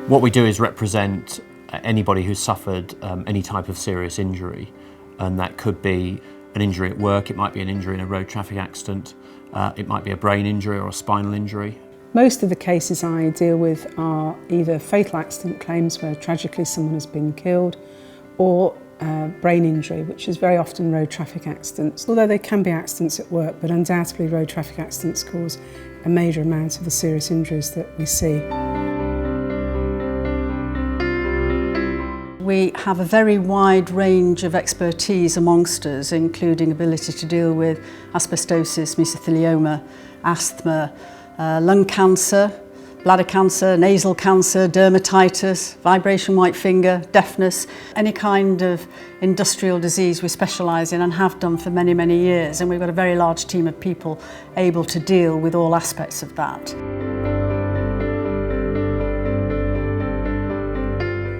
What we do is represent anybody who's suffered any type of serious injury, and that could be an injury at work, it might be an injury in a road traffic accident, it might be a brain injury or a spinal injury. Most of the cases I deal with are either fatal accident claims where tragically someone has been killed, or brain injury, which is very often road traffic accidents. Although they can be accidents at work, but undoubtedly road traffic accidents cause a major amount of the serious injuries that we see. We have a very wide range of expertise amongst us, including ability to deal with asbestosis, mesothelioma, asthma, lung cancer, bladder cancer, nasal cancer, dermatitis, vibration white finger, deafness, any kind of industrial disease we specialise in and have done for many, many years. And we've got a very large team of people able to deal with all aspects of that.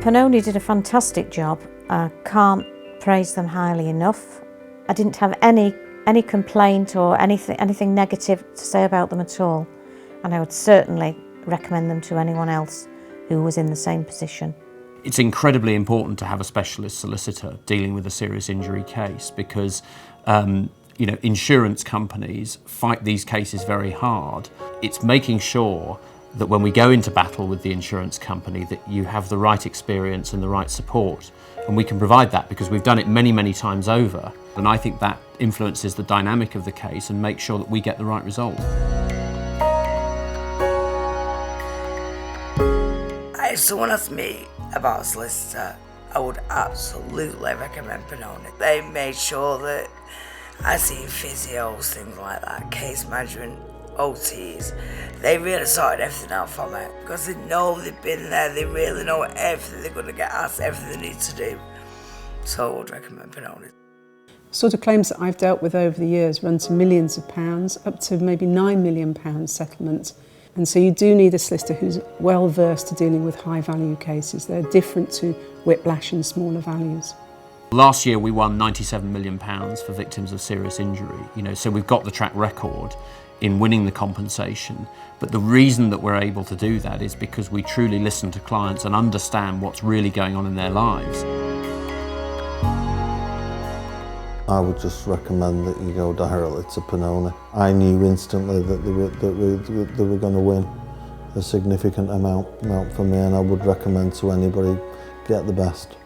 Pannone did a fantastic job. I can't praise them highly enough. I didn't have any complaint or anything negative to say about them at all, and I would certainly recommend them to anyone else who was in the same position. It's incredibly important to have a specialist solicitor dealing with a serious injury case because insurance companies fight these cases very hard. It's making sure that when we go into battle with the insurance company that you have the right experience and the right support, and we can provide that because we've done it many, many times over, and I think that influences the dynamic of the case and makes sure that we get the right result. If someone asked me about a solicitor, I would absolutely recommend Pannone. They made sure that I see physios, things like that, case management, OTs. They really sorted everything out for me because they know they've been there, they really know everything they're going to get asked, everything they need to do. So I would recommend Pannone. Sort of claims that I've dealt with over the years run to millions of pounds, up to maybe £9 million settlements. And so you do need a solicitor who's well versed to dealing with high value cases. They're different to whiplash and smaller values. Last year we won £97 million for victims of serious injury. So we've got the track record in winning the compensation, but the reason that we're able to do that is because we truly listen to clients and understand what's really going on in their lives. I would just recommend that you go directly to Pannone. I knew instantly that they were going to win a significant amount for me, and I would recommend to anybody, get the best.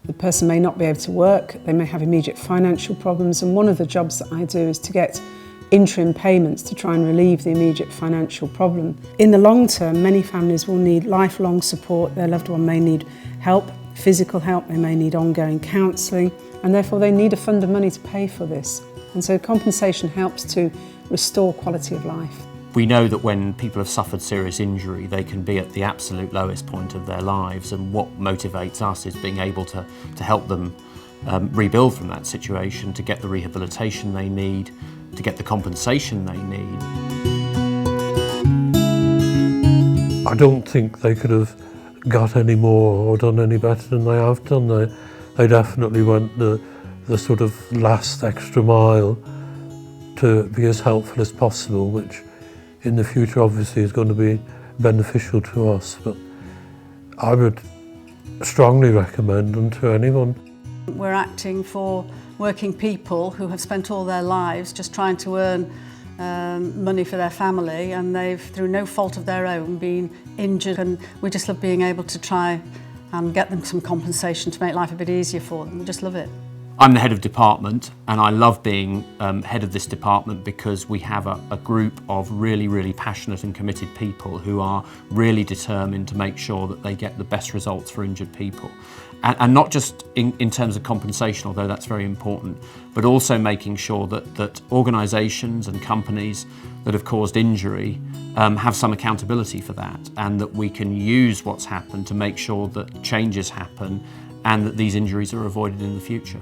The person may not be able to work, they may have immediate financial problems, and one of the jobs that I do is to get interim payments to try and relieve the immediate financial problem. In the long term, many families will need lifelong support. Their loved one may need help, physical help, they may need ongoing counselling, and therefore they need a fund of money to pay for this. And so compensation helps to restore quality of life. We know that when people have suffered serious injury, they can be at the absolute lowest point of their lives, and what motivates us is being able to help them rebuild from that situation, to get the rehabilitation they need, to get the compensation they need. I don't think they could have got any more or done any better than they have done. They definitely went the sort of last extra mile to be as helpful as possible, which in the future obviously is going to be beneficial to us. But I would strongly recommend them to anyone. We're acting for working people who have spent all their lives just trying to earn money for their family, and they've, through no fault of their own, been injured, and we just love being able to try and get them some compensation to make life a bit easier for them. We just love it. I'm the head of department, and I love being head of this department because we have a group of really, really passionate and committed people who are really determined to make sure that they get the best results for injured people. And not just in terms of compensation, although that's very important, but also making sure that organisations and companies that have caused injury have some accountability for that, and that we can use what's happened to make sure that changes happen and that these injuries are avoided in the future.